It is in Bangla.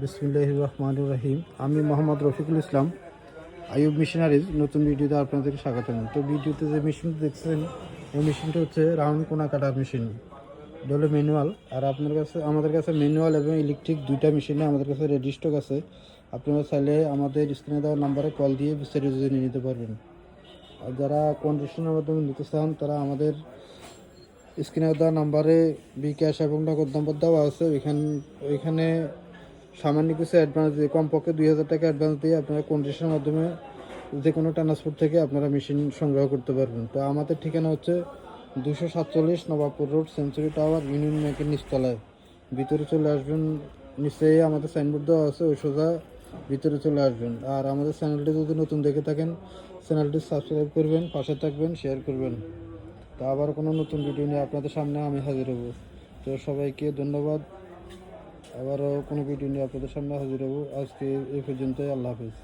বিসমিল্লাহির রহমানির রহিম। আমি মোহাম্মদ রফিকুল ইসলাম, আইয়ুব মেশিনারিজ নতুন ভিডিওতে আপনাদেরকে স্বাগতম। তো ভিডিওতে যে মেশিনটা দেখছেন, এই মেশিনটা হচ্ছে রাউন্ড কোনা কাটার মেশিন। এটা হলো ম্যানুয়াল। আর আমাদের কাছে ম্যানুয়াল এবং ইলেকট্রিক দুইটা মেশিনে আমাদের কাছে রেডি স্টক আছে। আপনারা চাইলে আমাদের স্ক্রিনে দেওয়া নাম্বারে কল দিয়ে বিস্তারিত জেনে নিতে পারবেন। আর যারা কন্ডিশনের মাধ্যমে নিতে চান, তারা আমাদের স্ক্রিনে দেওয়া নাম্বারে বিকাশ এবং নগদ নম্বর দেওয়া আছে। ওইখানে সামান্য কিছু অ্যাডভান্স দিয়ে, কমপক্ষে 2000 টাকা অ্যাডভান্স দিয়ে আপনারা কন্ডিশনের মাধ্যমে যে কোনো ট্রান্সপোর্ট থেকে আপনারা মেশিন সংগ্রহ করতে পারবেন। তো আমাদের ঠিকানা হচ্ছে 247 Nawabpur road, century tower, union ব্যাংকের নিচতলায়। ভিতরে চলে আসবেন, নিশ্চয়ই আমাদের সাইনবোর্ড দেওয়া আছে, ওই সোজা ভিতরে চলে আসবেন। আর আমাদের চ্যানেলটি যদি নতুন দেখে থাকেন, চ্যানেলটি সাবস্ক্রাইব করবেন, পাশে থাকবেন, শেয়ার করবেন। তো আবার কোনো নতুন ভিডিও নিয়ে আপনাদের সামনে আমি হাজির হব। তো সবাইকে ধন্যবাদ। আবারও কোনো ভিডিও নিয়ে আপনাদের সামনে হাজির হব। আজকে এই পর্যন্তই। আল্লাহ হাফিজ।